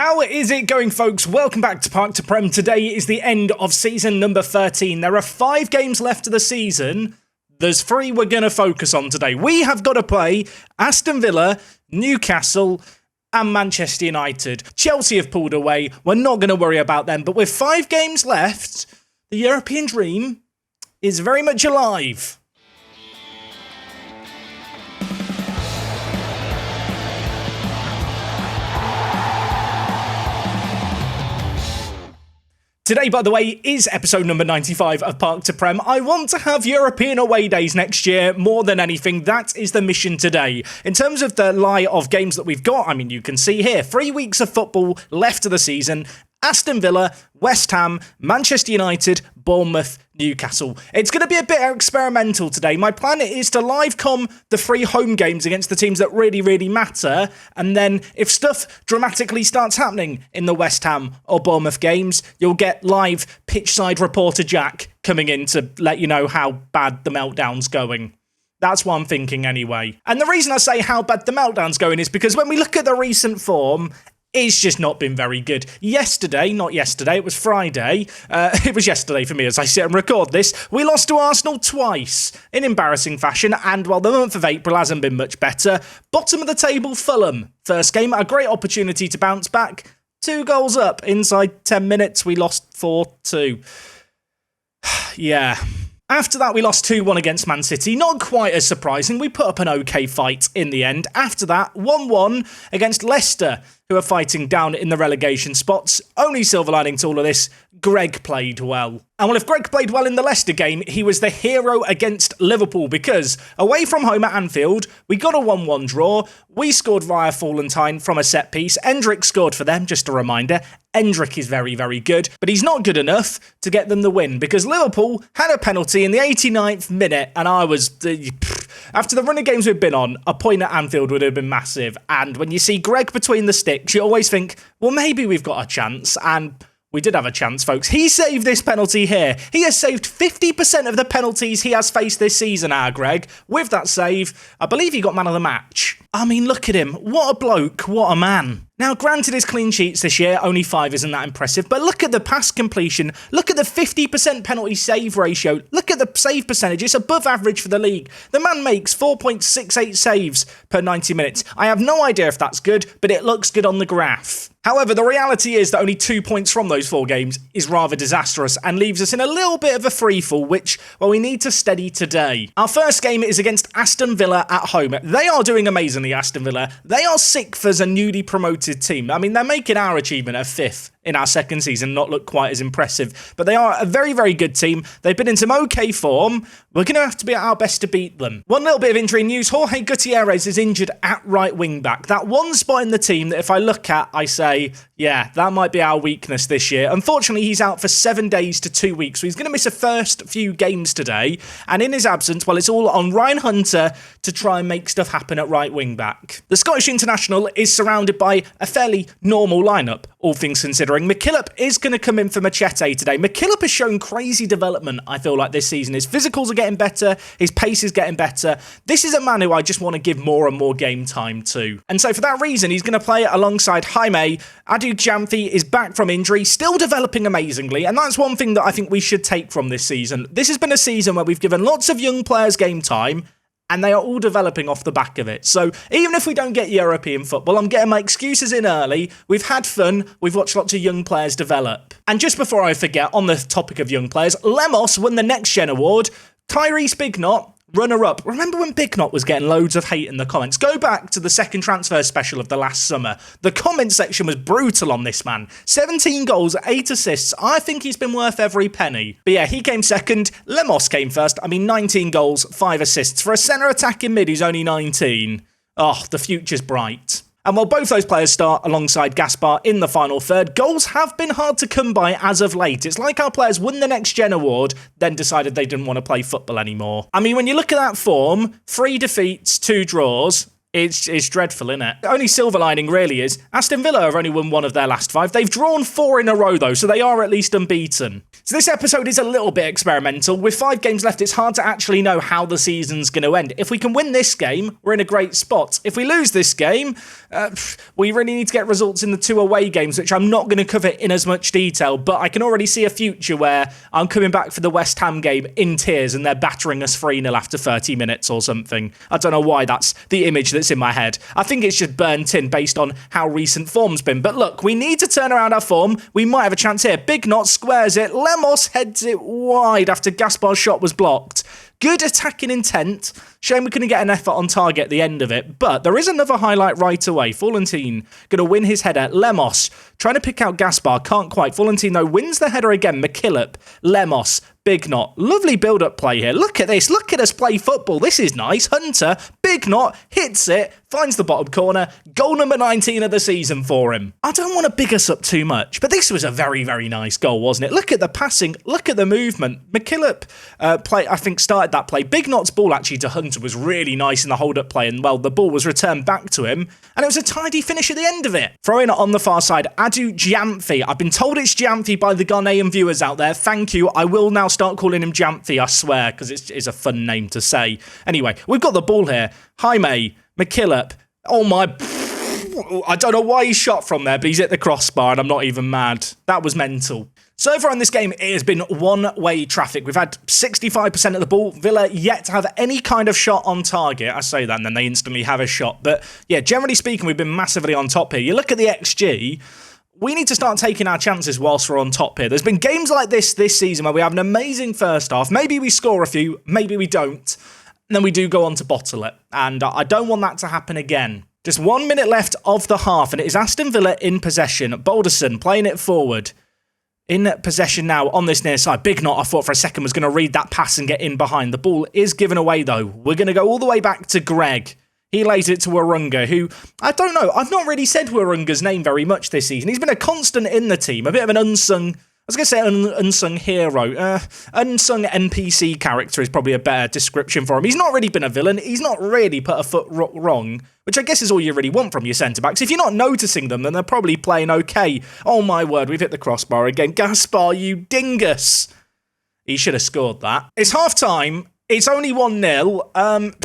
How is it going, folks? Welcome back to Park to Prem. Today is the end of season number 13. There are 5 games left of the season. There's 3 we're going to focus on today. We have got to play Aston Villa, Newcastle, and Manchester United. Chelsea have pulled away. We're not going to worry about them. But with 5 games left, the European dream is very much alive. Today, by the way, is episode number 95 of Park to Prem. I want to have European away days next year more than anything. That is the mission today. In terms of the lie of games that we've got, I mean, you can see here, 3 weeks of football left of the season. Aston Villa, West Ham, Manchester United, Bournemouth, Newcastle. It's going to be a bit experimental today. My plan is to live com the 3 home games against the teams that really, really matter. And then if stuff dramatically starts happening in the West Ham or Bournemouth games, you'll get live pitchside reporter Jack coming in to let you know how bad the meltdown's going. That's what I'm thinking anyway. And the reason I say how bad the meltdown's going is because when we look at the recent form, it's just not been very good. Not yesterday, it was Friday. It was yesterday for me as I sit and record this. We lost to Arsenal twice in embarrassing fashion, and while the month of April hasn't been much better, bottom of the table Fulham. First game, a great opportunity to bounce back. 2 goals up inside 10 minutes, we lost 4-2. Yeah. After that, we lost 2-1 against Man City. Not quite as surprising. We put up an okay fight in the end. After that, 1-1 against Leicester, who are fighting down in the relegation spots. Only silver lining to all of this, Greg played well. And well, if Greg played well in the Leicester game, he was the hero against Liverpool because away from home at Anfield, we got a 1-1 draw. We scored via Florentine from a set piece. Endrick scored for them, just a reminder. Endrick is very, very good, but he's not good enough to get them the win because Liverpool had a penalty in the 89th minute and I was... After the run of games we've been on, a point at Anfield would have been massive. And when you see Greg between the sticks, you always think, well, maybe we've got a chance. And we did have a chance, folks. He saved this penalty here. He has saved 50% of the penalties he has faced this season, Greg. With that save, I believe he got man of the match. I mean, look at him. What a bloke. What a man. Now, granted, his clean sheets this year, only 5 isn't that impressive, but look at the pass completion, look at the 50% penalty save ratio, look at the save percentage, it's above average for the league. The man makes 4.68 saves per 90 minutes. I have no idea if that's good, but it looks good on the graph. However, the reality is that only 2 points from those 4 games is rather disastrous and leaves us in a little bit of a freefall, which, well, we need to steady today. Our first game is against Aston Villa at home. They are doing amazingly, Aston Villa. They are 6th as a newly promoted team. I mean, they're making our achievement of 5th in our second season not look quite as impressive, but they are a very, very good team. They've been in some okay form. We're going to have to be at our best to beat them. One little bit of injury news, Jorge Gutierrez is injured at right wing back. That one spot in the team that if I look at, I say, yeah, that might be our weakness this year. Unfortunately, he's out for 7 days to 2 weeks, so he's going to miss the first few games today, and in his absence, well, it's all on Ryan Hunter to try and make stuff happen at right wing back. The Scottish international is surrounded by a fairly normal lineup, all things considering. McKillop is going to come in for Machete today. McKillop has shown crazy development, I feel like, this season. His physicals are getting better. His pace is getting better. This is a man who I just want to give more and more game time to. And so for that reason, he's going to play alongside Jaime. Adu Jamfi is back from injury, still developing amazingly. And that's one thing that I think we should take from this season. This has been a season where we've given lots of young players game time, and they are all developing off the back of it. So even if we don't get European football, I'm getting my excuses in early. We've had fun. We've watched lots of young players develop. And just before I forget, on the topic of young players, Lemos won the Next Gen Award. Tyrese Bignot, runner-up. Remember when Bignot was getting loads of hate in the comments? Go back to the second transfer special of the last summer. The comment section was brutal on this man. 17 goals, 8 assists. I think he's been worth every penny. But yeah, he came second. Lemos came first. 19 goals, 5 assists. For a centre attacking mid who's only 19. Oh, the future's bright. And while both those players start alongside Gaspar in the final third, goals have been hard to come by as of late. It's like our players won the Next Gen Award, then decided they didn't want to play football anymore. I mean, when you look at that form, 3 defeats, 2 draws, It's dreadful, isn't it? The only silver lining really is Aston Villa have only won one of their last 5. They've drawn 4 in a row though, so they are at least unbeaten. So this episode is a little bit experimental. With 5 games left, it's hard to actually know how the season's going to end. If we can win this game, we're in a great spot. If we lose this game, we really need to get results in the 2 away games, which I'm not going to cover in as much detail, but I can already see a future where I'm coming back for the West Ham game in tears and they're battering us 3-0 after 30 minutes or something. I don't know why that's the image that's in my head. I think it's just burnt in based on how recent form's been. But look, we need to turn around our form. We might have a chance here. Big Knot squares it. Lemos heads it wide after Gaspar's shot was blocked. Good attacking intent. Shame we couldn't get an effort on target at the end of it. But there is another highlight right away. Florentine going to win his header. Lemos trying to pick out Gaspar. Can't quite. Florentine, though, wins the header again. McKillop. Lemos. Big Knot. Lovely build-up play here. Look at this. Look at us play football. This is nice. Hunter. Big Knot. Hits it. Finds the bottom corner. Goal number 19 of the season for him. I don't want to big us up too much, but this was a very, very nice goal, wasn't it? Look at the passing. Look at the movement. McKillop I think, started that play. Big Knot's ball actually to Hunter was really nice in the hold-up play, and, well, the ball was returned back to him, and it was a tidy finish at the end of it. Throwing it on the far side, Adu Giamfi. I've been told it's Giamfi by the Ghanaian viewers out there. Thank you. I will now start calling him Giamfi, I swear, because it's a fun name to say. Anyway, we've got the ball here. Jaime, McKillop. Oh my... I don't know why he shot from there, but he's hit the crossbar, and I'm not even mad. That was mental. So far in this game, it has been one-way traffic. We've had 65% of the ball. Villa yet to have any kind of shot on target. I say that, and then they instantly have a shot. But yeah, generally speaking, we've been massively on top here. You look at the XG... We need to start taking our chances whilst we're on top here. There's been games like this season where we have an amazing first half. Maybe we score a few, maybe we don't. And then we do go on to bottle it. And I don't want that to happen again. Just 1 minute left of the half, and it is Aston Villa in possession. Balderson playing it forward. In possession now on this near side. Big Knot, I thought for a second, was going to read that pass and get in behind. The ball is given away, though. We're going to go all the way back to Greg. He lays it to Warunga, who, I don't know, I've not really said Warunga's name very much this season. He's been a constant in the team, a bit of an unsung, I was going to say unsung hero. Unsung NPC character is probably a better description for him. He's not really been a villain. He's not really put a foot wrong, which I guess is all you really want from your centre-backs. If you're not noticing them, then they're probably playing okay. Oh my word, we've hit the crossbar again. Gaspar, you dingus. He should have scored that. It's half-time. It's only 1-0.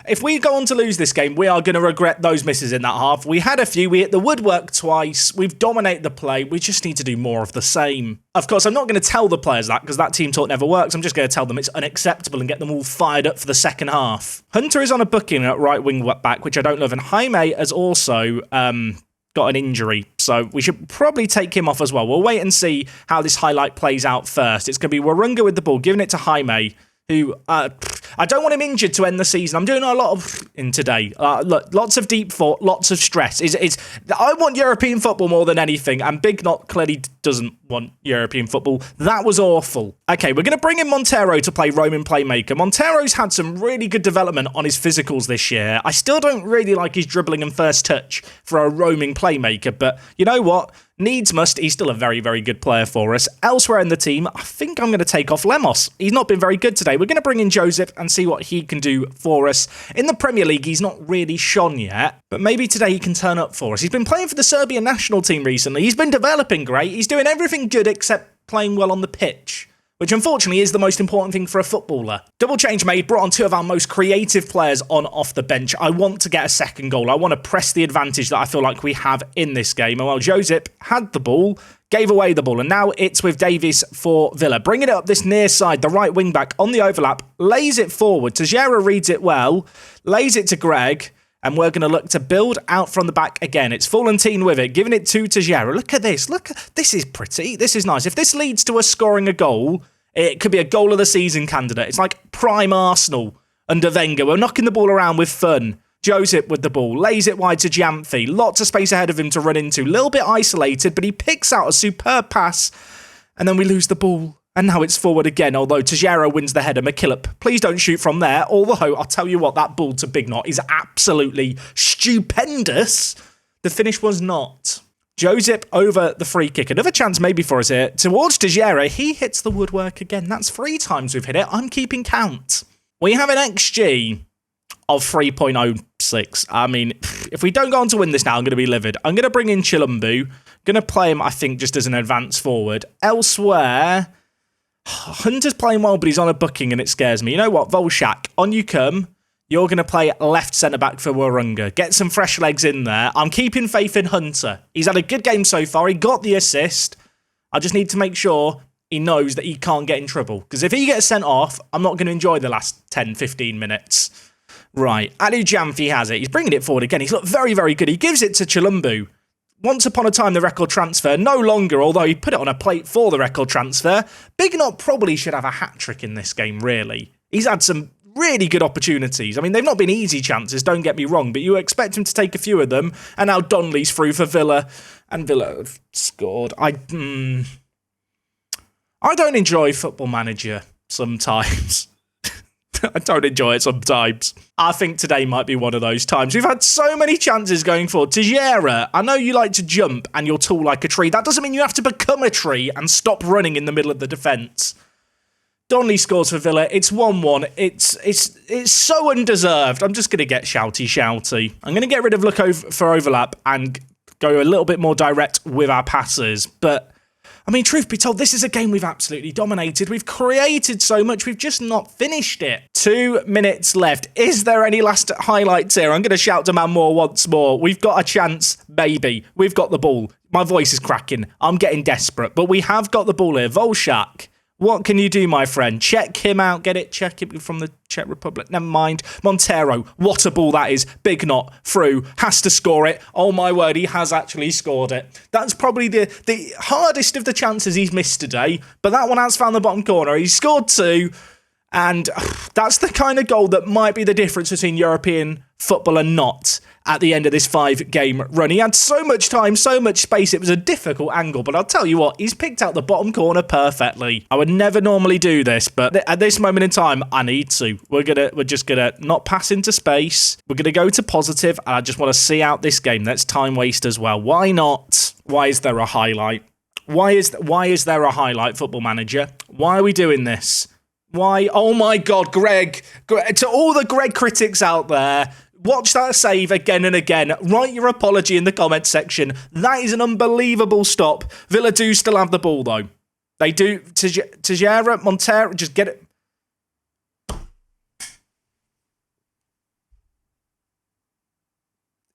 If we go on to lose this game, we are going to regret those misses in that half. We had a few. We hit the woodwork twice. We've dominated the play. We just need to do more of the same. Of course, I'm not going to tell the players that because that team talk never works. I'm just going to tell them it's unacceptable and get them all fired up for the second half. Hunter is on a booking at right wing back, which I don't love. And Jaime has also got an injury, so we should probably take him off as well. We'll wait and see how this highlight plays out first. It's going to be Warunga with the ball, giving it to Jaime, who, I don't want him injured to end the season. I'm doing a lot of in today. Look, lots of deep thought, lots of stress. I want European football more than anything, and Big Knot clearly doesn't want European football. That was awful. Okay, we're going to bring in Montero to play Roman playmaker. Montero's had some really good development on his physicals this year. I still don't really like his dribbling and first touch for a roaming playmaker, but you know what? Needs must, he's still a very, very good player for us. Elsewhere in the team, I think I'm going to take off Lemos. He's not been very good today. We're going to bring in Joseph and see what he can do for us. In the Premier League, he's not really shone yet, but maybe today he can turn up for us. He's been playing for the Serbian national team recently. He's been developing great. He's doing everything good except playing well on the pitch, which unfortunately is the most important thing for a footballer. Double change made, brought on two of our most creative players on off the bench. I want to get a second goal. I want to press the advantage that I feel like we have in this game. And while Josep had the ball, gave away the ball, and now it's with Davies for Villa. Bringing it up this near side, the right wing back on the overlap, lays it forward. Tejera reads it well, lays it to Greg, and we're going to look to build out from the back again. It's Florentine with it, giving it to Tejera. Look at this. This is pretty. This is nice. If this leads to us scoring a goal, it could be a goal of the season candidate. It's like prime Arsenal under Wenger. We're knocking the ball around with fun. Joseph with the ball, lays it wide to Giamfi. Lots of space ahead of him to run into. A little bit isolated, but he picks out a superb pass. And then we lose the ball. And now it's forward again, although Tejera wins the header. McKillop, please don't shoot from there. Although, I'll tell you what, that ball to Big Knot is absolutely stupendous. The finish was not. Joseph over the free kick. Another chance maybe for us here. Towards Tejera, he hits the woodwork again. That's 3 times we've hit it. I'm keeping count. We have an XG of 3.0 6. I mean, if we don't go on to win this now, I'm going to be livid. I'm going to bring in Chilumbu. Going to play him, I think, just as an advance forward. Elsewhere, Hunter's playing well, but he's on a booking and it scares me. You know what? Volshak, on you come. You're going to play left centre-back for Warunga. Get some fresh legs in there. I'm keeping faith in Hunter. He's had a good game so far. He got the assist. I just need to make sure he knows that he can't get in trouble. Because if he gets sent off, I'm not going to enjoy the last 10, 15 minutes. Right, Adu Jamfi has it. He's bringing it forward again. He's looked very, very good. He gives it to Chilumbu. Once upon a time, the record transfer. No longer, although he put it on a plate for the record transfer. Big Knot probably should have a hat-trick in this game, really. He's had some really good opportunities. I mean, they've not been easy chances, don't get me wrong, but you expect him to take a few of them, and now Donnelly's through for Villa, and Villa have scored. I don't enjoy Football Manager sometimes. I don't enjoy it sometimes. I think today might be one of those times. We've had so many chances going forward. Tejera, I know you like to jump and you're tall like a tree. That doesn't mean you have to become a tree and stop running in the middle of the defence. Donnelly scores for Villa. It's 1-1. It's so undeserved. I'm just going to get shouty. I'm going to get rid of look for overlap and go a little bit more direct with our passes. But, I mean, truth be told, this is a game we've absolutely dominated. We've created so much. We've just not finished it. 2 minutes left. Is there any last highlights here? I'm going to shout to Man Moore once more. We've got a chance, baby. We've got the ball. My voice is cracking. I'm getting desperate. But we have got the ball here. Volshak. What can you do, my friend? Check him out. Get it? Check it from the Czech Republic. Never mind. Montero. What a ball that is. Big Knot. Through. Has to score it. Oh, my word. He has actually scored it. That's probably the hardest of the chances he's missed today. But that one has found the bottom corner. He's scored 2. And that's the kind of goal that might be the difference between European football and not at the end of this 5-game run. He had so much time, so much space. It was a difficult angle, but I'll tell you what, he's picked out the bottom corner perfectly. I would never normally do this, but at this moment in time, I need to. We're just gonna not pass into space. We're gonna go to positive, and I just want to see out this game. That's time waste as well. Why not? Why is there a highlight? Why is there a highlight, Football Manager? Why are we doing this? Why? Oh my God, Greg. To all the Greg critics out there, watch that save again and again. Write your apology in the comments section. That is an unbelievable stop. Villa do still have the ball, though. They do. Tejera, Montero, just get it.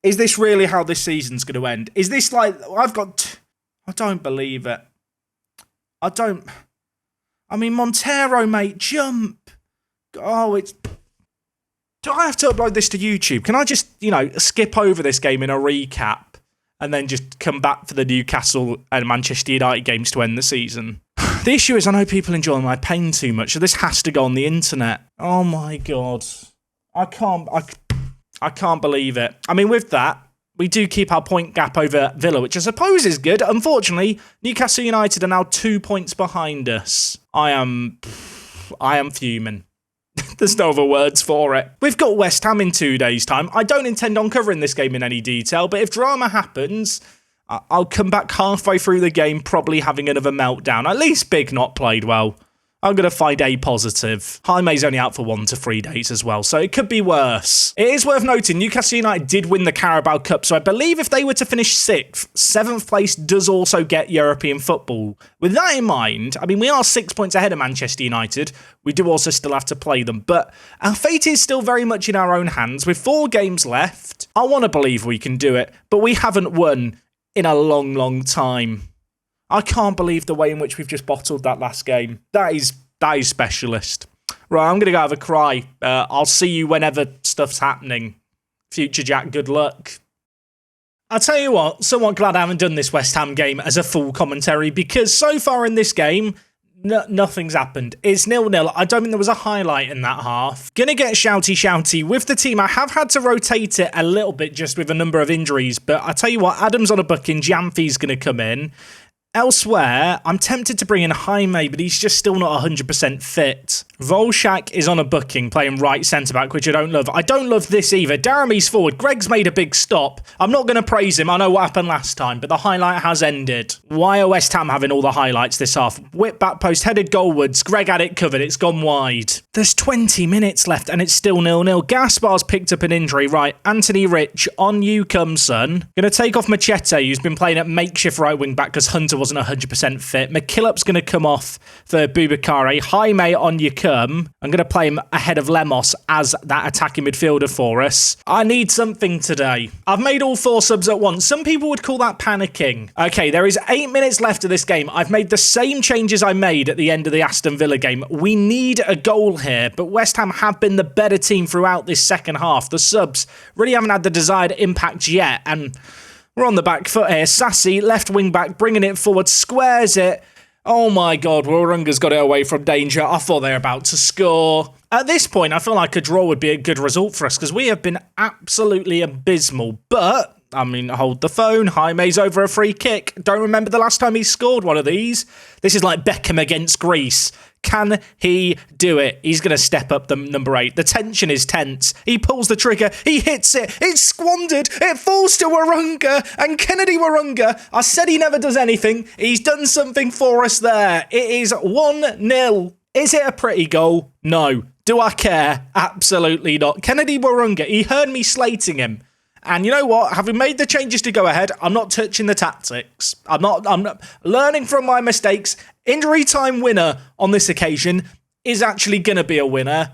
Is this really how this season's going to end? Is this like... I don't believe it. I mean, Montero, mate, jump. Oh, it's... Do I have to upload this to YouTube? Can I just, skip over this game in a recap and then just come back for the Newcastle and Manchester United games to end the season? The issue is I know people enjoy my pain too much, so this has to go on the internet. Oh, my God. I can't believe it. I mean, with that, we do keep our point gap over Villa, which I suppose is good. Unfortunately, Newcastle United are now 2 points behind us. I am fuming. There's no other words for it. We've got West Ham in 2 days' time. I don't intend on covering this game in any detail, but if drama happens, I'll come back halfway through the game, probably having another meltdown. At least Big Knot played well. I'm going to find a positive. Jaime's only out for 1 to 3 days as well, so it could be worse. It is worth noting, Newcastle United did win the Carabao Cup, so I believe if they were to finish 6th, 7th place does also get European football. With that in mind, I mean, we are 6 points ahead of Manchester United. We do also still have to play them, but our fate is still very much in our own hands. With 4 games left, I want to believe we can do it, but we haven't won in a long, long time. I can't believe the way in which we've just bottled that last game. That is specialist. Right, I'm going to go have a cry. I'll see you whenever stuff's happening. Future Jack, good luck. I'll tell you what, somewhat glad I haven't done this West Ham game as a full commentary because so far in this game, nothing's happened. It's 0-0. I don't think there was a highlight in that half. Gonna get shouty with the team. I have had to rotate it a little bit just with a number of injuries, but I tell you what, Addons on a booking, Jamfi's going to come in. Elsewhere, I'm tempted to bring in Jaime, but he's just still not 100% fit. Volshak is on a booking, playing right centre-back, which I don't love. I don't love this either. Daramy's forward. Greg's made a big stop. I'm not going to praise him. I know what happened last time, but the highlight has ended. Why are West Ham having all the highlights this half? Whip back post, headed goalwards. Greg had it covered. It's gone wide. There's 20 minutes left, and it's still 0-0. Gaspar's picked up an injury. Right, Anthony Rich, on you come, son. Going to take off Machete, who's been playing at makeshift right wing back because Hunter wasn't 100% fit. McKillop's going to come off for Boubacar. Jaime, on you come. I'm going to play him ahead of Lemos as that attacking midfielder for us. I need something today. I've made all 4 subs at once. Some people would call that panicking. Okay, there is 8 minutes left of this game. I've made the same changes I made at the end of the Aston Villa game. We need a goal here, but West Ham have been the better team throughout this second half. The subs really haven't had the desired impact yet, and we're on the back foot here. Sassy, left wing back, bringing it forward, squares it. Oh my God, Warunga's got it away from danger. I thought they were about to score. At this point, I feel like a draw would be a good result for us because we have been absolutely abysmal. But, I mean, hold the phone. Jaime's over a free kick. Don't remember the last time he scored one of these. This is like Beckham against Greece. Can he do it? He's going to step up the number 8. The tension is tense. He pulls the trigger. He hits it. It's squandered. It falls to Warunga. And Kennedy Warunga, I said he never does anything. He's done something for us there. It is 1-0. Is it a pretty goal? No. Do I care? Absolutely not. Kennedy Warunga, he heard me slating him. And you know what? Having made the changes to go ahead, I'm not touching the tactics. I'm not learning from my mistakes. Injury time winner on this occasion is actually going to be a winner.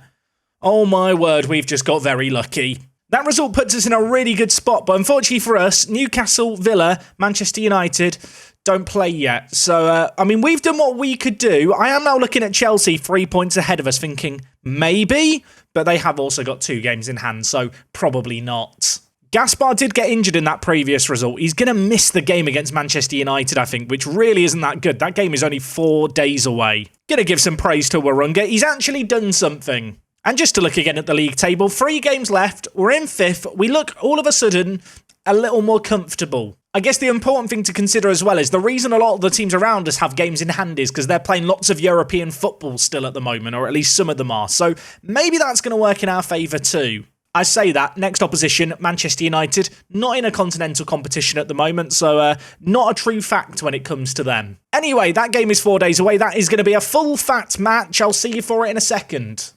Oh my word, we've just got very lucky. That result puts us in a really good spot, but unfortunately for us, Newcastle, Villa, Manchester United don't play yet. So, I mean, we've done what we could do. I am now looking at Chelsea 3 points ahead of us, thinking maybe, but they have also got 2 games in hand, so probably not. Gaspar did get injured in that previous result. He's going to miss the game against Manchester United, I think, which really isn't that good. That game is only 4 days away. Going to give some praise to Warunga. He's actually done something. And just to look again at the league table, 3 games left. We're in 5th. We look all of a sudden a little more comfortable. I guess the important thing to consider as well is the reason a lot of the teams around us have games in hand is because they're playing lots of European football still at the moment, or at least some of them are. So maybe that's going to work in our favour too. I say that, next opposition, Manchester United, not in a continental competition at the moment, so not a true fact when it comes to them. Anyway, that game is 4 days away. That is going to be a full fat match. I'll see you for it in a second.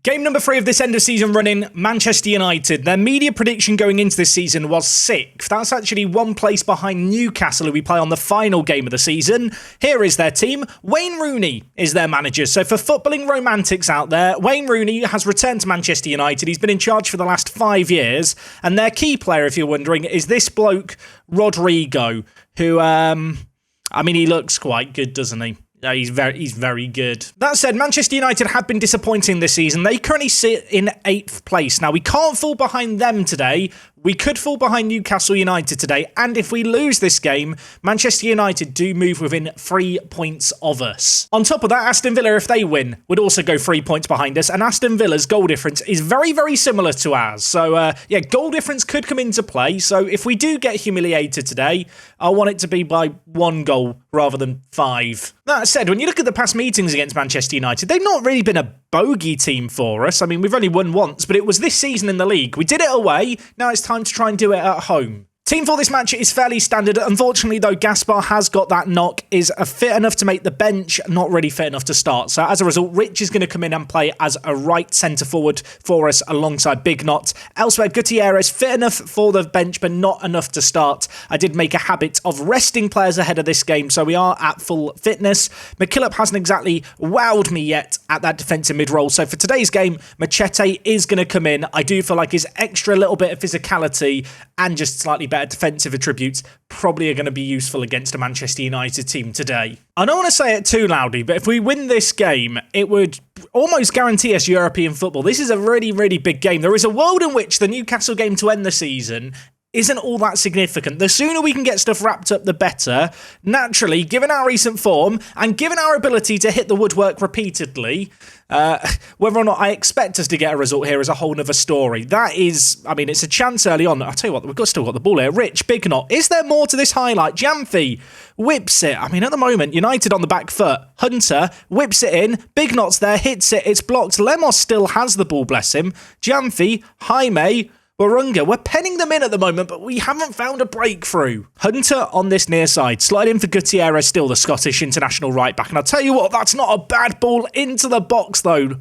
Game number 3 of this end of season running, Manchester United. Their media prediction going into this season was 6th. That's actually 1 place behind Newcastle, who we play on the final game of the season. Here is their team. Wayne Rooney is their manager. So for footballing romantics out there, Wayne Rooney has returned to Manchester United. He's been in charge for the last 5 years. And their key player, if you're wondering, is this bloke, Rodrigo, who, I mean, he looks quite good, doesn't he? He's very good. That said, Manchester United have been disappointing this season. They currently sit in 8th place. Now, we can't fall behind them today. We could fall behind Newcastle United today. And if we lose this game, Manchester United do move within 3 points of us. On top of that, Aston Villa, if they win, would also go 3 points behind us. And Aston Villa's goal difference is very, very similar to ours. So, yeah, goal difference could come into play. So if we do get humiliated today, I want it to be by 1 goal rather than 5. That said, when you look at the past meetings against Manchester United, they've not really been a bogey team for us. I mean, we've only won once, but it was this season in the league. We did it away. Now it's time to try and do it at home. Team for this match is fairly standard. Unfortunately, though, Gaspar has got that knock, is fit enough to make the bench, not really fit enough to start. So as a result, Rich is going to come in and play as a right centre-forward for us alongside Big Knot. Elsewhere, Gutierrez, fit enough for the bench, but not enough to start. I did make a habit of resting players ahead of this game, so we are at full fitness. McKillop hasn't exactly wowed me yet at that defensive mid-role. So for today's game, Machete is going to come in. I do feel like his extra little bit of physicality and just slightly better defensive attributes probably are going to be useful against a Manchester United team today. I don't want to say it too loudly, but if we win this game, it would almost guarantee us European football. This is a really, really big game. There is a world in which the Newcastle game to end the season isn't all that significant. The sooner we can get stuff wrapped up, the better. Naturally, given our recent form and given our ability to hit the woodwork repeatedly, whether or not I expect us to get a result here is a whole nother story. That is, I mean, it's a chance early on. I'll tell you what, we've still got the ball here. Rich, Big Knot. Is there more to this highlight? Jamfi whips it. I mean, at the moment, United on the back foot. Hunter whips it in. Big Knot's there, hits it. It's blocked. Lemos still has the ball, bless him. Jamfi, Jaime, Warunga, we're penning them in at the moment, but we haven't found a breakthrough. Hunter on this near side, slide in for Gutierrez, still the Scottish international right back. And I'll tell you what, that's not a bad ball into the box though.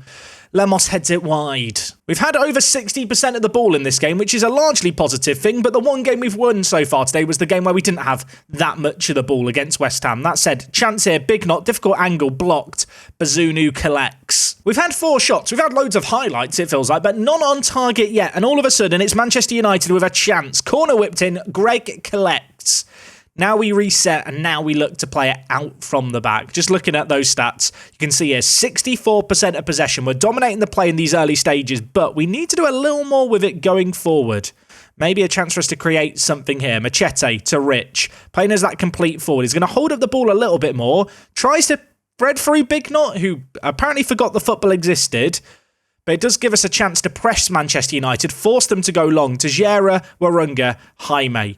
Lemos heads it wide. We've had over 60% of the ball in this game, which is a largely positive thing, but the one game we've won so far today was the game where we didn't have that much of the ball against West Ham. That said, chance here, Big Knot, difficult angle, blocked. Bazunu collects. We've had 4 shots. We've had loads of highlights, it feels like, but none on target yet. And all of a sudden, it's Manchester United with a chance. Corner whipped in, Greg collects. Now we reset and now we look to play it out from the back. Just looking at those stats, you can see here 64% of possession. We're dominating the play in these early stages, but we need to do a little more with it going forward. Maybe a chance for us to create something here. Machete to Rich, playing as that complete forward. He's going to hold up the ball a little bit more. Tries to thread through Big Knot, who apparently forgot the football existed. But it does give us a chance to press Manchester United, force them to go long. Teixeira, Warunga, Jaime.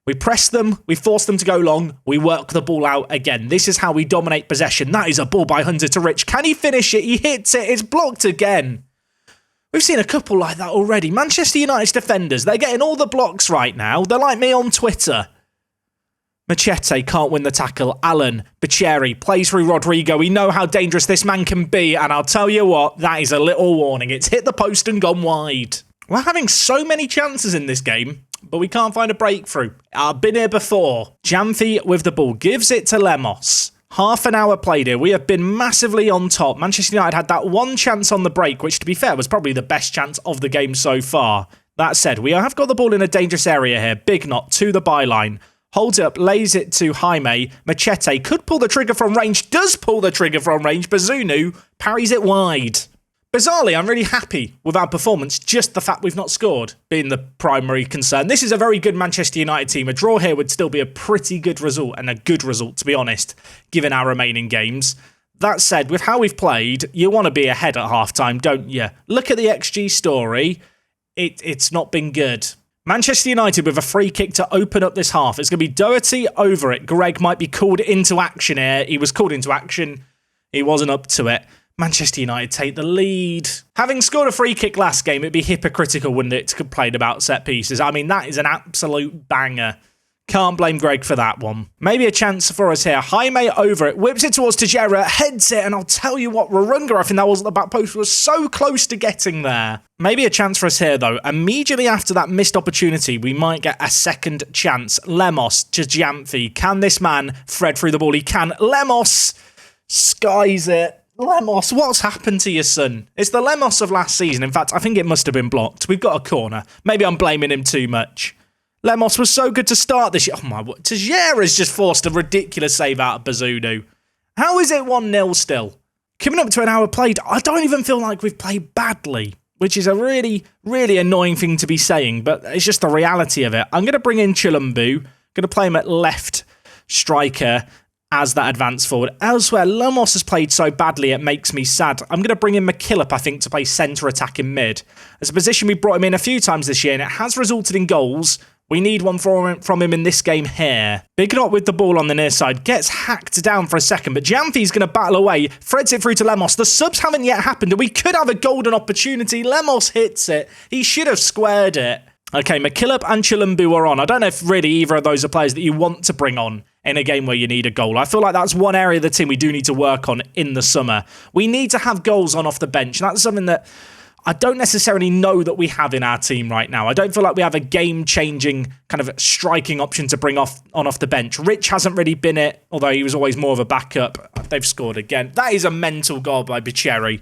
We press them, we force them to go long, we work the ball out again. This is how we dominate possession. That is a ball by Hunter to Rich. Can he finish it? He hits it. It's blocked again. We've seen a couple like that already. Manchester United's defenders, they're getting all the blocks right now. They're like me on Twitter. Machete can't win the tackle. Alan Bicheri plays through Rodrigo. We know how dangerous this man can be, and I'll tell you what, that is a little warning. It's hit the post and gone wide. We're having so many chances in this game, but we can't find a breakthrough. I've been here before. Jamfi with the ball, gives it to Lemos. Half an hour played here. We have been massively on top. Manchester United had that one chance on the break, which to be fair was probably the best chance of the game so far. That said, we have got the ball in a dangerous area here. Big Knot to the byline. Holds it up, lays it to Jaime. Machete could pull the trigger from range, does pull the trigger from range. Bazunu parries it wide. Bizarrely, I'm really happy with our performance, just the fact we've not scored being the primary concern. This is a very good Manchester United team. A draw here would still be a pretty good result, and a good result, to be honest, given our remaining games. That said, with how we've played, you want to be ahead at halftime, don't you? Look at the XG story. It's not been good. Manchester United with a free kick to open up this half. It's going to be Doherty over it. Greg might be called into action here. He was called into action. He wasn't up to it. Manchester United take the lead. Having scored a free kick last game, it'd be hypocritical, wouldn't it, to complain about set pieces? I mean, that is an absolute banger. Can't blame Greg for that one. Maybe a chance for us here. Jaime over it, whips it towards Teixeira, heads it, and I'll tell you what, Warunga, I think that was at the back post, was so close to getting there. Maybe a chance for us here, though. Immediately after that missed opportunity, we might get a second chance. Lemos to Jamfi. Can this man thread through the ball? He can. Lemos skies it. Lemos, what's happened to your son? It's the Lemos of last season. In fact, I think it must have been blocked. We've got a corner. Maybe I'm blaming him too much. Lemos was so good to start this year. Oh my, what? Teixeira's just forced a ridiculous save out of Bazunu. How is it 1-0 still? Coming up to an hour played, I don't even feel like we've played badly, which is a really, really annoying thing to be saying, but it's just the reality of it. I'm going to bring in Chilumbu. Going to play him at left striker as that advance forward. Elsewhere, Lemos has played so badly it makes me sad. I'm going to bring in McKillop, I think, to play centre attack in mid. It's a position we brought him in a few times this year, and it has resulted in goals. We need one from him in this game here. Big Knot with the ball on the near side. Gets hacked down for a second, but Jamfi's going to battle away. Threads it through to Lemos. The subs haven't yet happened, and we could have a golden opportunity. Lemos hits it. He should have squared it. Okay, McKillop and Chilumbu are on. I don't know if really either of those are players that you want to bring on in a game where you need a goal. I feel like that's one area of the team we do need to work on in the summer. We need to have goals on off the bench. And that's something that I don't necessarily know that we have in our team right now. I don't feel like we have a game-changing kind of striking option to bring off the bench. Rich hasn't really been it, although he was always more of a backup. They've scored again. That is a mental goal by Bicheri.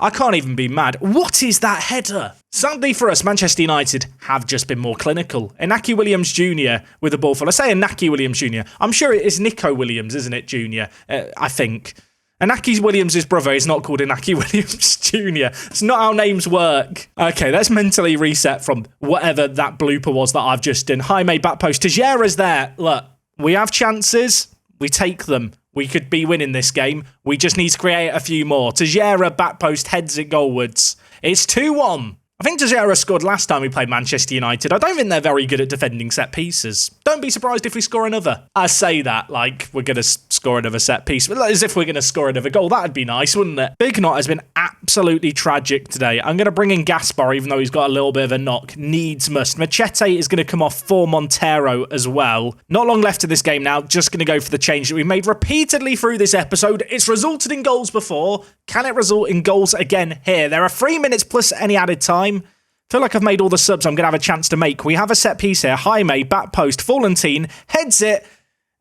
I can't even be mad. What is that header? Sadly for us, Manchester United have just been more clinical. Inaki Williams Jr. with the ball full. I say Inaki Williams Jr. I'm sure it is Nico Williams, isn't it, Jr.? I think. Inaki Williams' brother is not called Inaki Williams Jr. It's not how names work. Okay, let's mentally reset from whatever that blooper was that I've just done. Jaime back post. Tejera's there. Look, we have chances. We take them. We could be winning this game. We just need to create a few more. Tejera back post heads it goalwards. It's 2-1. I think Tejera scored last time we played Manchester United. I don't think they're very good at defending set pieces. Don't be surprised if we score another. I say that like we're going to score another set piece, but as if we're going to score another goal. That'd be nice, wouldn't it? Big Knot has been absolutely tragic today. I'm going to bring in Gaspar, even though he's got a little bit of a knock. Needs must. Machete is going to come off for Montero as well. Not long left of this game now. Just going to go for the change that we've made repeatedly through this episode. It's resulted in goals before. Can it result in goals again here? There are 3 minutes plus any added time. Feel like I've made all the subs I'm going to have a chance to make. We have a set piece here. Jaime, back post, Florentine, heads it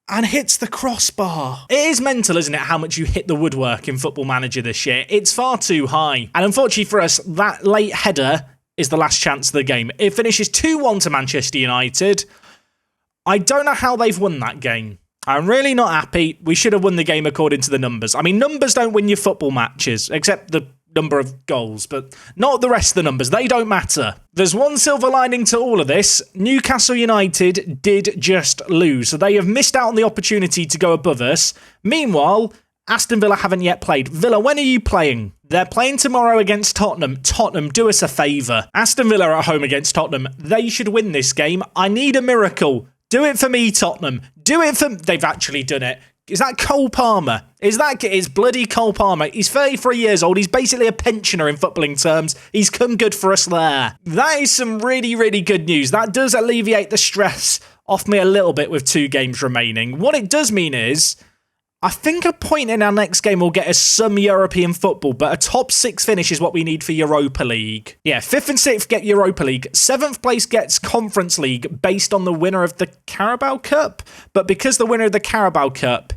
and hits the crossbar. It is mental, isn't it, how much you hit the woodwork in Football Manager this year. It's far too high. And unfortunately for us, that late header is the last chance of the game. It finishes 2-1 to Manchester United. I don't know how they've won that game. I'm really not happy. We should have won the game according to the numbers. I mean, numbers don't win your football matches, except the number of goals, but not the rest of the numbers. They don't matter. There's one silver lining to all of this. Newcastle United did just lose, so they have missed out on the opportunity to go above us. Meanwhile, Aston Villa haven't yet played. Villa, when are you playing? They're playing tomorrow against Tottenham. Tottenham, do us a favour. Aston Villa are at home against Tottenham. They should win this game. I need a miracle. Do it for me, Tottenham. Do it for... They've actually done it. Is that Cole Palmer? It's bloody Cole Palmer. He's 33 years old. He's basically a pensioner in footballing terms. He's come good for us there. That is some really, really good news. That does alleviate the stress off me a little bit with 2 games remaining. What it does mean is, I think a point in our next game will get us some European football, but a top 6 finish is what we need for Europa League. Yeah, 5th and 6th get Europa League. 7th place gets Conference League based on the winner of the Carabao Cup. But because the winner of the Carabao Cup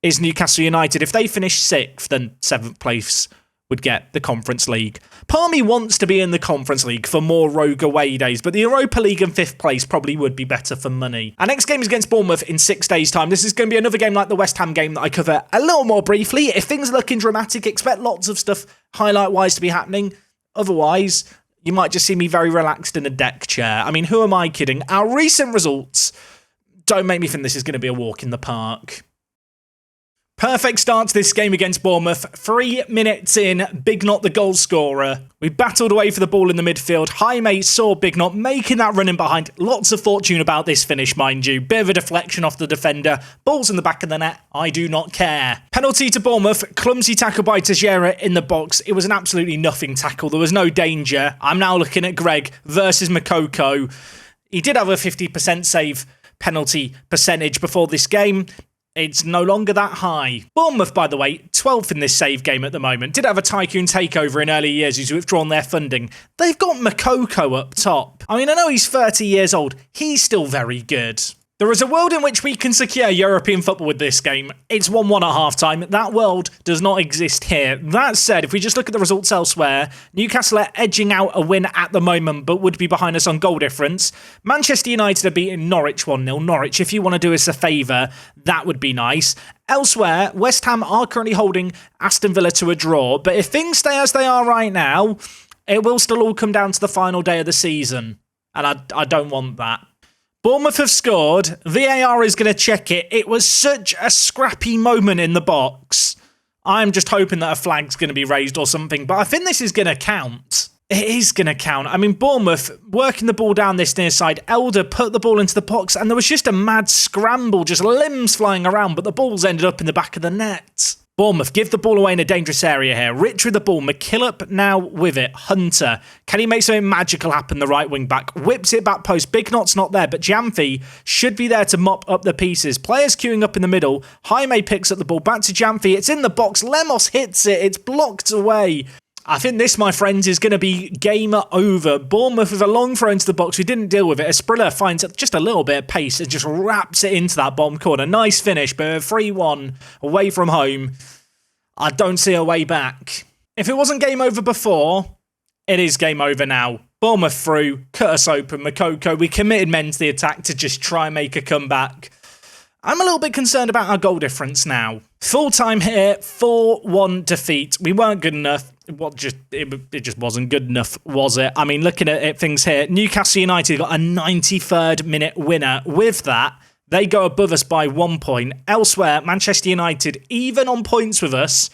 is Newcastle United, if they finish 6th, then 7th place would get the Conference League. Part of me wants to be in the Conference League for more rogue away days, but the Europa League and 5th place probably would be better for money. Our next game is against Bournemouth in 6 days' time. This is going to be another game like the West Ham game that I cover a little more briefly. If things are looking dramatic, expect lots of stuff highlight-wise to be happening. Otherwise, you might just see me very relaxed in a deck chair. I mean, who am I kidding? Our recent results don't make me think this is going to be a walk in the park. Perfect start to this game against Bournemouth. 3 minutes in, Big Knot the goal scorer. We battled away for the ball in the midfield. Jaime saw Big Knot making that run in behind. Lots of fortune about this finish, mind you. Bit of a deflection off the defender. Ball's in the back of the net. I do not care. Penalty to Bournemouth. Clumsy tackle by Tejera in the box. It was an absolutely nothing tackle. There was no danger. I'm now looking at Greg versus Makoko. He did have a 50% save penalty percentage before this game. It's no longer that high. Bournemouth, by the way, 12th in this save game at the moment. Did have a tycoon takeover in early years who's withdrawn their funding. They've got Makoko up top. I mean, I know he's 30 years old. He's still very good. There is a world in which we can secure European football with this game. It's 1-1 at half-time. That world does not exist here. That said, if we just look at the results elsewhere, Newcastle are edging out a win at the moment, but would be behind us on goal difference. Manchester United are beating Norwich 1-0. Norwich, if you want to do us a favour, that would be nice. Elsewhere, West Ham are currently holding Aston Villa to a draw, but if things stay as they are right now, it will still all come down to the final day of the season. And I don't want that. Bournemouth have scored. VAR is going to check it. It was such a scrappy moment in the box. I'm just hoping that a flag's going to be raised or something, but I think this is going to count. It is going to count. I mean, Bournemouth working the ball down this near side. Elder put the ball into the box, and there was just a mad scramble, just limbs flying around, but the ball's ended up in the back of the net. Bournemouth give the ball away in a dangerous area here. Rich with the ball. McKillop now with it. Hunter. Can he make something magical happen? The right wing back. Whips it back post. Big Knot's not there, but Jamfi should be there to mop up the pieces. Players queuing up in the middle. Jaime picks up the ball. Back to Jamfi. It's in the box. Lemos hits it. It's blocked away. I think this, my friends, is going to be game over. Bournemouth with a long throw into the box. We didn't deal with it. Esprilla finds just a little bit of pace and just wraps it into that bottom corner. Nice finish, but 3-1 away from home. I don't see a way back. If it wasn't game over before, it is game over now. Bournemouth through, cut us open. Makoko, we committed men to the attack to just try and make a comeback. I'm a little bit concerned about our goal difference now. Full time here, 4-1 defeat. We weren't good enough. It just wasn't good enough, was it? I mean, looking at things here, Newcastle United got a 93rd minute winner. With that, they go above us by 1 point. Elsewhere, Manchester United, even on points with us,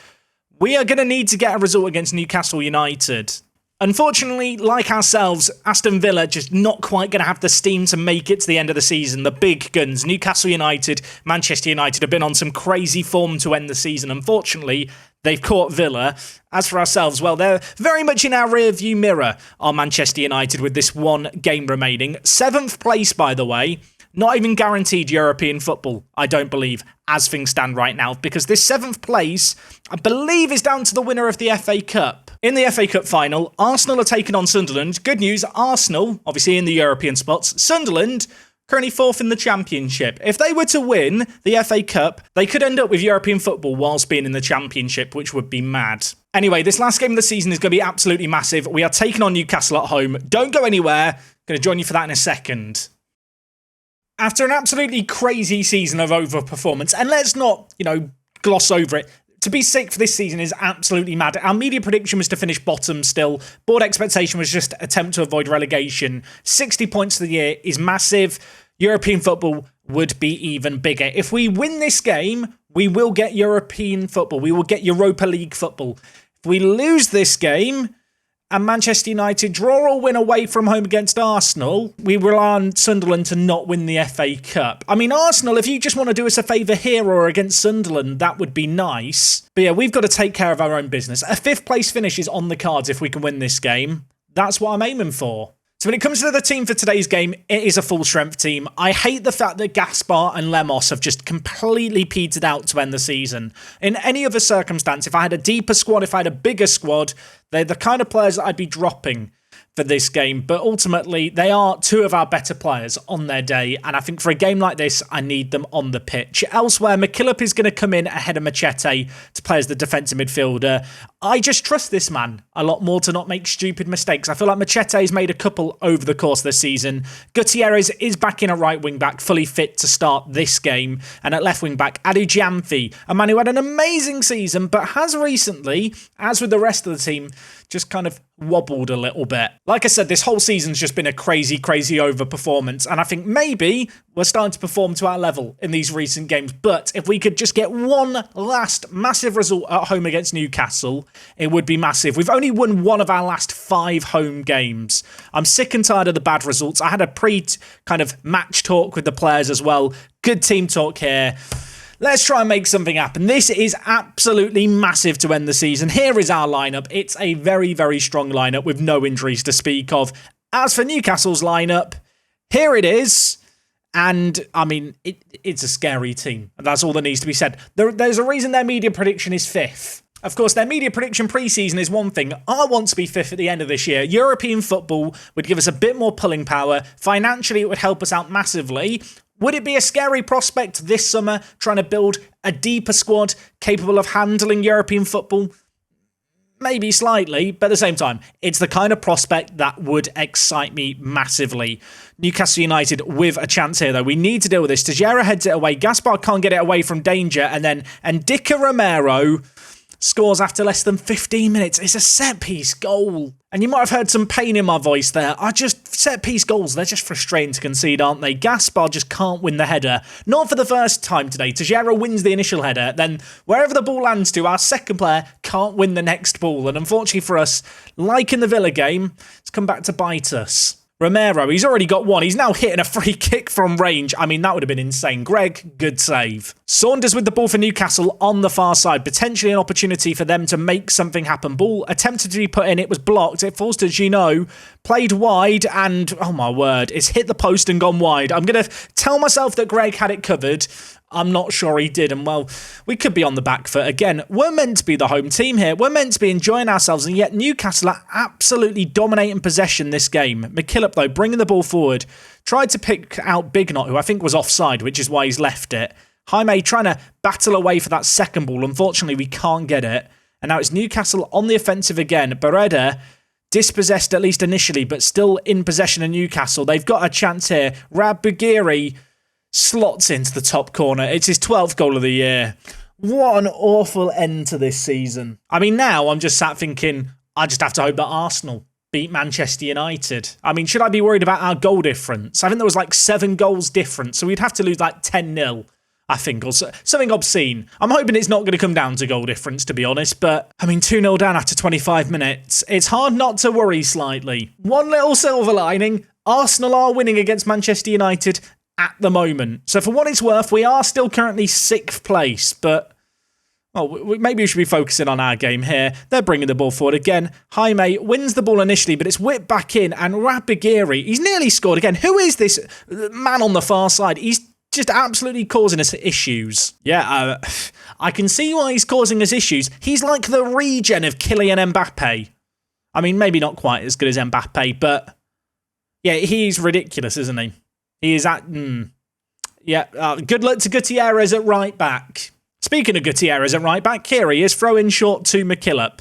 we are going to need to get a result against Newcastle United. Unfortunately, like ourselves, Aston Villa just not quite going to have the steam to make it to the end of the season. The big guns, Newcastle United, Manchester United, have been on some crazy form to end the season. Unfortunately, they've caught Villa. As for ourselves, well, they're very much in our rear-view mirror, are Manchester United, with this one game remaining. 7th place, by the way. Not even guaranteed European football, I don't believe, as things stand right now, because this 7th place, I believe, is down to the winner of the FA Cup. In the FA Cup final, Arsenal are taking on Sunderland. Good news, Arsenal, obviously in the European spots. Sunderland, currently 4th in the Championship. If they were to win the FA Cup, they could end up with European football whilst being in the Championship, which would be mad. Anyway, this last game of the season is going to be absolutely massive. We are taking on Newcastle at home. Don't go anywhere. Going to join you for that in a second. After an absolutely crazy season of overperformance, and let's not, gloss over it, to be 6th this season is absolutely mad. Our media prediction was to finish bottom still. Board expectation was just attempt to avoid relegation. 60 points for the year is massive. European football would be even bigger. If we win this game, we will get European football. We will get Europa League football. If we lose this game, and Manchester United draw or win away from home against Arsenal, we rely on Sunderland to not win the FA Cup. I mean, Arsenal, if you just want to do us a favour here or against Sunderland, that would be nice. But yeah, we've got to take care of our own business. A 5th place finish is on the cards if we can win this game. That's what I'm aiming for. So when it comes to the team for today's game, it is a full-strength team. I hate the fact that Gaspar and Lemos have just completely petered out to end the season. In any other circumstance, if I had a deeper squad, if I had a bigger squad, they're the kind of players that I'd be dropping for this game. But ultimately, they are 2 of our better players on their day. And I think for a game like this, I need them on the pitch. Elsewhere, McKillop is going to come in ahead of Machete to play as the defensive midfielder. I just trust this man a lot more to not make stupid mistakes. I feel like Machete has made a couple over the course of the season. Gutierrez is back in at right wing back, fully fit to start this game. And at left wing back, Adu Jamfi, a man who had an amazing season, but has recently, as with the rest of the team, just kind of wobbled a little bit. Like I said, this whole season's just been a crazy, crazy overperformance. And I think maybe we're starting to perform to our level in these recent games. But if we could just get one last massive result at home against Newcastle, it would be massive. We've only won 1 of our last 5 home games. I'm sick and tired of the bad results. I had a kind of match talk with the players as well. Good team talk here. Let's try and make something happen. This is absolutely massive to end the season. Here is our lineup. It's a very, very strong lineup with no injuries to speak of. As for Newcastle's lineup, here it is. And, I mean, it's a scary team. And that's all that needs to be said. There's a reason their media prediction is 5th. Of course, their media prediction pre-season is one thing. I want to be 5th at the end of this year. European football would give us a bit more pulling power. Financially, it would help us out massively. Would it be a scary prospect this summer, trying to build a deeper squad capable of handling European football? Maybe slightly, but at the same time, it's the kind of prospect that would excite me massively. Newcastle United with a chance here, though. We need to deal with this. Tejera heads it away. Gaspar can't get it away from danger. And then Ndika Romero scores after less than 15 minutes. It's a set-piece goal. And you might have heard some pain in my voice there. Set-piece goals, they're just frustrating to concede, aren't they? Gaspar just can't win the header. Not for the first time today. Tejera wins the initial header. Then wherever the ball lands to, our second player can't win the next ball. And unfortunately for us, like in the Villa game, it's come back to bite us. Romero, he's already got one. He's now hitting a free kick from range. I mean, that would have been insane. Greg, good save. Saunders with the ball for Newcastle on the far side. Potentially an opportunity for them to make something happen. Ball attempted to be put in. It was blocked. It falls to Gino. Played wide and, oh my word, it's hit the post and gone wide. I'm going to tell myself that Greg had it covered. I'm not sure he did. And, well, we could be on the back foot again. We're meant to be the home team here. We're meant to be enjoying ourselves. And yet Newcastle are absolutely dominating possession this game. McKillop, though, bringing the ball forward. Tried to pick out Bignot, who I think was offside, which is why he's left it. Jaime trying to battle away for that second ball. Unfortunately, we can't get it. And now it's Newcastle on the offensive again. Bereda dispossessed at least initially, but still in possession of Newcastle. They've got a chance here. Rabugiri slots into the top corner. It's his 12th goal of the year. What an awful end to this season. I mean, now I'm just sat thinking, I just have to hope that Arsenal beat Manchester United. I mean, should I be worried about our goal difference? I think there was like 7 goals difference, so we'd have to lose like 10-0, I think, or something obscene. I'm hoping it's not going to come down to goal difference, to be honest, but I mean, 2-0 down after 25 minutes. It's hard not to worry slightly. One little silver lining, Arsenal are winning against Manchester United at the moment. So for what it's worth, we are still currently 6th place, but maybe we should be focusing on our game here. They're bringing the ball forward again. Jaime wins the ball initially, but it's whipped back in, and Rabigiri, he's nearly scored again. Who is this man on the far side? He's just absolutely causing us issues. Yeah, I can see why he's causing us issues. He's like the regen of Kylian Mbappe. I mean, maybe not quite as good as Mbappe, but yeah, he's ridiculous, isn't he? He is at... good luck to Gutierrez at right back. Speaking of Gutierrez at right back, here he is, throwing short to McKillop.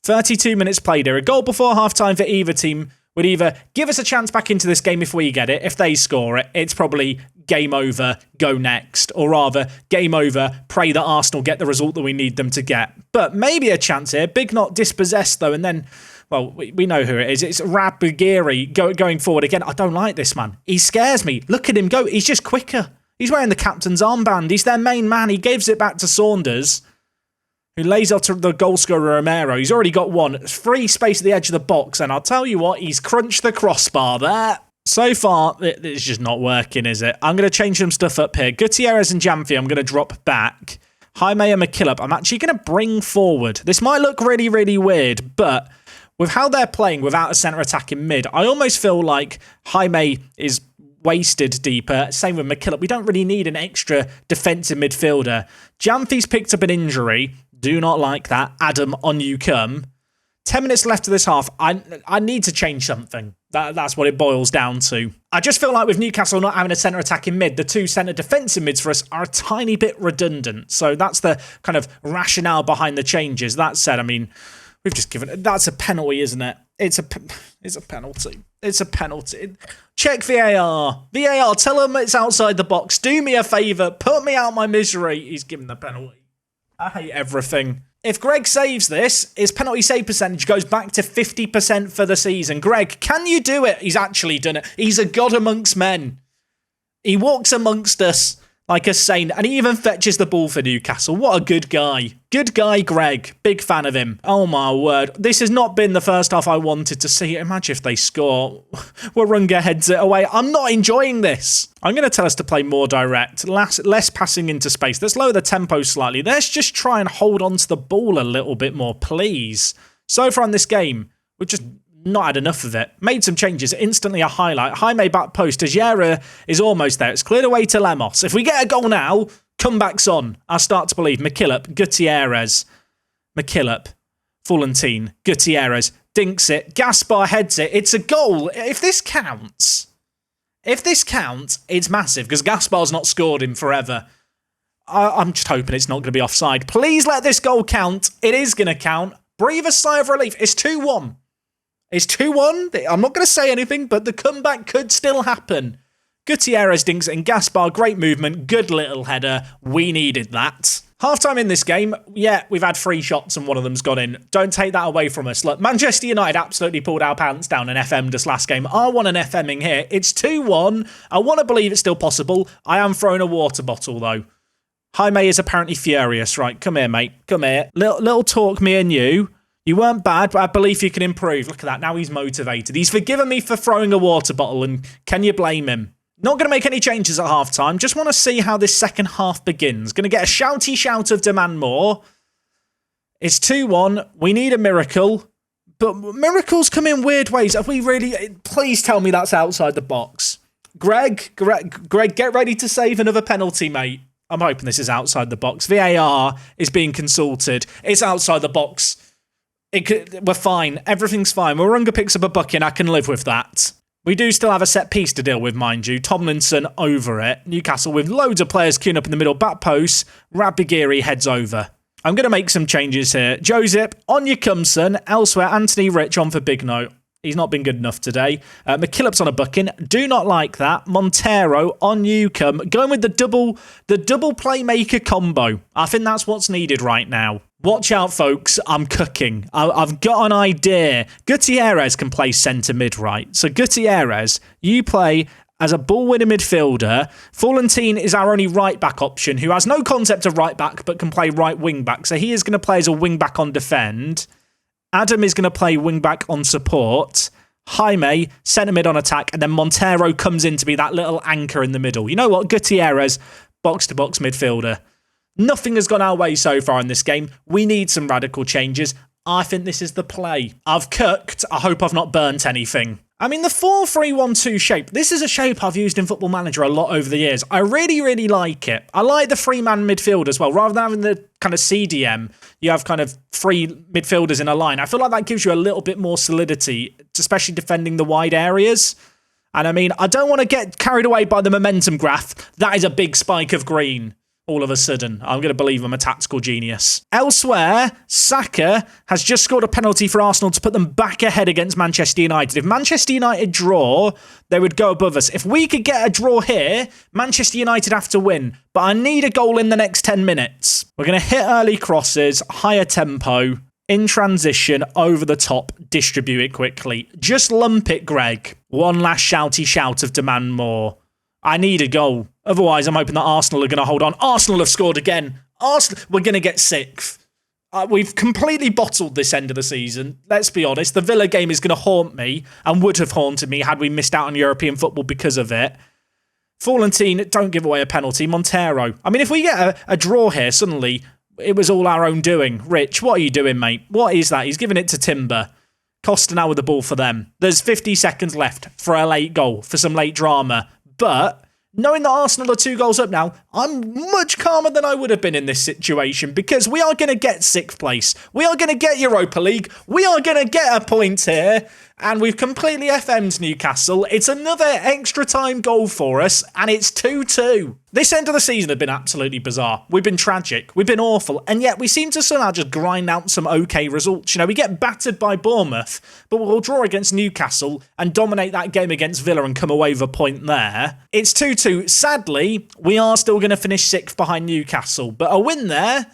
32 minutes played here. A goal before half-time for either team would either give us a chance back into this game if we get it. If they score it, it's probably game over, go next. Or rather, game over, pray that Arsenal get the result that we need them to get. But maybe a chance here. Big not dispossessed, though, and then... Well, we know who it is. It's Rabigiri going forward again. I don't like this, man. He scares me. Look at him go. He's just quicker. He's wearing the captain's armband. He's their main man. He gives it back to Saunders, who lays off to the goal scorer Romero. He's already got one. Free space at the edge of the box, and I'll tell you what, he's crunched the crossbar there. So far, it's just not working, is it? I'm going to change some stuff up here. Gutierrez and Jamfi, I'm going to drop back. Jaime and McKillop, I'm actually going to bring forward. This might look really, really weird, but... with how they're playing without a centre attack in mid, I almost feel like Jaime is wasted deeper. Same with McKillop. We don't really need an extra defensive midfielder. Jamfi's picked up an injury. Do not like that. Adam, on you come. 10 minutes left of this half. I need to change something. That's what it boils down to. I just feel like with Newcastle not having a centre attack in mid, the 2 centre defensive mids for us are a tiny bit redundant. So that's the kind of rationale behind the changes. That said, I mean... we've just given it. That's a penalty, isn't it? It's a penalty. It's a penalty. Check VAR. VAR, tell them it's outside the box. Do me a favour. Put me out my misery. He's given the penalty. I hate everything. If Greg saves this, his penalty save percentage goes back to 50% for the season. Greg, can you do it? He's actually done it. He's a god amongst men. He walks amongst us like a saint, and he even fetches the ball for Newcastle. What a good guy. Good guy, Greg. Big fan of him. Oh my word. This has not been the first half I wanted to see. Imagine if they score. Warunga heads it away. I'm not enjoying this. I'm going to tell us to play more direct. Less passing into space. Let's lower the tempo slightly. Let's just try and hold on to the ball a little bit more, please. So far in this game, we've just not had enough of it. Made some changes. Instantly a highlight. Jaime back post. Tajera is almost there. It's cleared away to Lemos. If we get a goal now, comebacks on. I start to believe. McKillop, Gutierrez. McKillop, Fulantine, Gutierrez, dinks it. Gaspar heads it. It's a goal. If this counts, it's massive because Gaspar's not scored in forever. I'm just hoping it's not going to be offside. Please let this goal count. It is going to count. Breathe a sigh of relief. It's 2-1. It's 2-1. I'm not going to say anything, but the comeback could still happen. Gutierrez dinks it, and Gaspar, great movement, good little header. We needed that. Half-time in this game, yeah, we've had 3 shots and one of them's gone in. Don't take that away from us. Look, Manchester United absolutely pulled our pants down and FM'd us last game. I want an FMing here. It's 2-1. I want to believe it's still possible. I am throwing a water bottle, though. Jaime is apparently furious. Right, come here, mate. Come here. Little talk, me and you. You weren't bad, but I believe you can improve. Look at that. Now he's motivated. He's forgiven me for throwing a water bottle, and can you blame him? Not going to make any changes at half-time. Just want to see how this second half begins. Going to get a shouty shout of demand more. It's 2-1. We need a miracle. But miracles come in weird ways. Have we really... Please tell me that's outside the box. Greg, get ready to save another penalty, mate. I'm hoping this is outside the box. VAR is being consulted. It's outside the box. We're fine. Everything's fine. Warunga picks up a bucket. I can live with that. We do still have a set piece to deal with, mind you. Tomlinson over it. Newcastle with loads of players queuing up in the middle. Back post. Rabigiri heads over. I'm going to make some changes here. Joseph, on your come, son. Elsewhere, Anthony Rich on for Big Note. He's not been good enough today. McKillop's on a booking. Do not like that. Montero on Newcombe. Going with the double playmaker combo. I think that's what's needed right now. Watch out, folks. I'm cooking. I've got an idea. Gutierrez can play centre mid, right? So Gutierrez, you play as a ball-winning midfielder. Florentine is our only right-back option, who has no concept of right-back, but can play right wing-back. So he is going to play as a wing-back on defend. Adam is going to play wing-back on support. Jaime, centre-mid on attack. And then Montero comes in to be that little anchor in the middle. You know what? Gutierrez, box-to-box midfielder. Nothing has gone our way so far in this game. We need some radical changes. I think this is the play. I've cooked. I hope I've not burnt anything. I mean, the 4-3-1-2 shape, this is a shape I've used in Football Manager a lot over the years. I really, really like it. I like the three-man midfield as well. Rather than having the kind of CDM, you have kind of three midfielders in a line. I feel like that gives you a little bit more solidity, especially defending the wide areas. And I mean, I don't want to get carried away by the momentum graph. That is a big spike of green. All of a sudden, I'm going to believe I'm a tactical genius. Elsewhere, Saka has just scored a penalty for Arsenal to put them back ahead against Manchester United. If Manchester United draw, they would go above us. If we could get a draw here, Manchester United have to win. But I need a goal in the next 10 minutes. We're going to hit early crosses, higher tempo, in transition, over the top, distribute it quickly. Just lump it, Greg. One last shouty shout of demand more. I need a goal. Otherwise, I'm hoping that Arsenal are going to hold on. Arsenal have scored again. Arsenal, we're going to get sixth. We've completely bottled this end of the season. Let's be honest. The Villa game is going to haunt me and would have haunted me had we missed out on European football because of it. Florentine, don't give away a penalty. Montero. I mean, if we get a draw here, suddenly it was all our own doing. Rich, what are you doing, mate? What is that? He's giving it to Timber. Costa now with the ball for them. There's 50 seconds left for a late goal, for some late drama. But knowing that Arsenal are 2 goals up now, I'm much calmer than I would have been in this situation because we are going to get 6th place. We are going to get Europa League. We are going to get a point here. And we've completely FM'd Newcastle. It's another extra time goal for us, and it's 2-2. This end of the season had been absolutely bizarre. We've been tragic. We've been awful. And yet we seem to somehow just grind out some okay results. You know, we get battered by Bournemouth, but we'll draw against Newcastle and dominate that game against Villa and come away with a point there. It's 2-2. Sadly, we are still going to finish 6th behind Newcastle, but a win there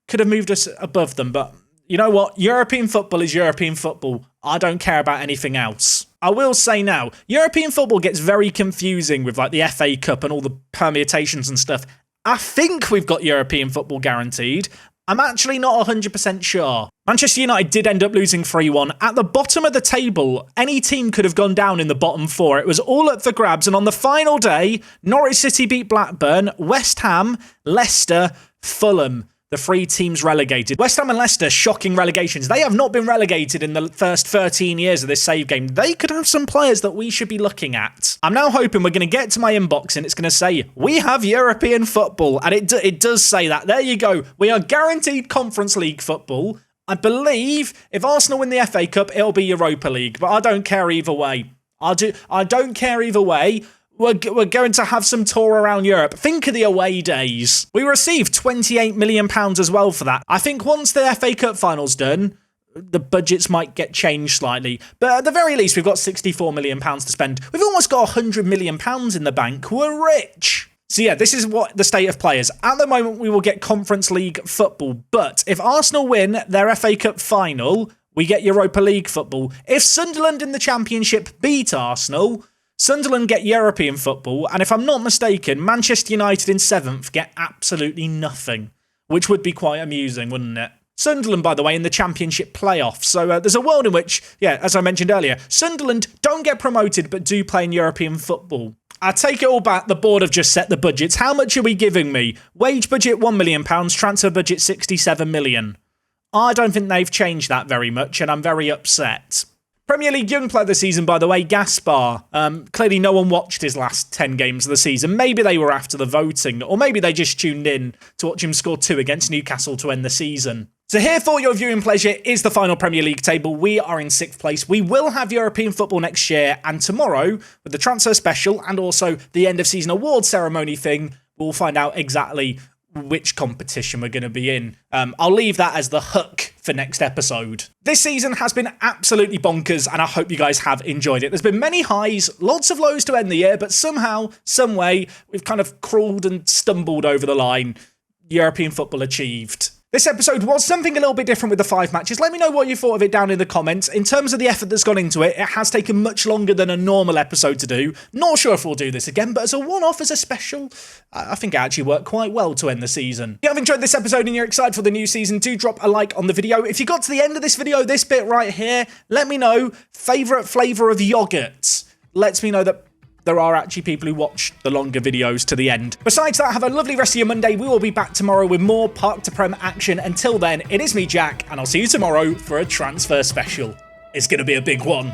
could have moved us above them. But you know what? European football is European football. I don't care about anything else. I will say now, European football gets very confusing with like the FA Cup and all the permutations and stuff. I think we've got European football guaranteed. I'm actually not 100% sure. Manchester United did end up losing 3-1. At the bottom of the table, any team could have gone down in the bottom 4. It was all up for grabs. And on the final day, Norwich City beat Blackburn, West Ham, Leicester, Fulham. The 3 teams relegated. West Ham and Leicester, shocking relegations. They have not been relegated in the first 13 years of this save game. They could have some players that we should be looking at. I'm now hoping we're going to get to my inbox and it's going to say, we have European football. And it does say that. There you go. We are guaranteed Conference League football. I believe if Arsenal win the FA Cup, it'll be Europa League. But I don't care either way. I don't care either way. We're going to have some tour around Europe. Think of the away days. We received £28 million as well for that. I think once the FA Cup final's done, the budgets might get changed slightly. But at the very least, we've got £64 million to spend. We've almost got £100 million in the bank. We're rich. So yeah, this is what the state of play is. At the moment, we will get Conference League football. But if Arsenal win their FA Cup final, we get Europa League football. If Sunderland in the Championship beat Arsenal, Sunderland get European football, and if I'm not mistaken, Manchester United in 7th get absolutely nothing, which would be quite amusing, wouldn't it? Sunderland, by the way, in the Championship playoffs. So there's a world in which, yeah, as I mentioned earlier, Sunderland don't get promoted but do play in European football. I take it all back, the board have just set the budgets. How much are we giving me? Wage budget £1 million, transfer budget £67 million. I don't think they've changed that very much, and I'm very upset. Premier League Young Player of the Season, by the way, Gaspar. Clearly no one watched his last 10 games of the season. Maybe they were after the voting, or maybe they just tuned in to watch him score 2 against Newcastle to end the season. So here for your viewing pleasure is the final Premier League table. We are in 6th place. We will have European football next year, and tomorrow, with the transfer special and also the end of season award ceremony thing, we'll find out exactly which competition we're going to be in. I'll leave that as the hook for next episode. This season has been absolutely bonkers, and I hope you guys have enjoyed it. There's been many highs, lots of lows to end the year, but somehow, some way, we've kind of crawled and stumbled over the line. European football achieved. This episode was something a little bit different with the 5 matches. Let me know what you thought of it down in the comments. In terms of the effort that's gone into it, it has taken much longer than a normal episode to do. Not sure if we'll do this again, but as a one-off, as a special, I think it actually worked quite well to end the season. If you have enjoyed this episode and you're excited for the new season, do drop a like on the video. If you got to the end of this video, this bit right here, let me know. Favourite flavour of yogurt. Lets me know that there are actually people who watch the longer videos to the end. Besides that, have a lovely rest of your Monday. We will be back tomorrow with more Park to Prem action. Until then, it is me, Jack, and I'll see you tomorrow for a transfer special. It's going to be a big one.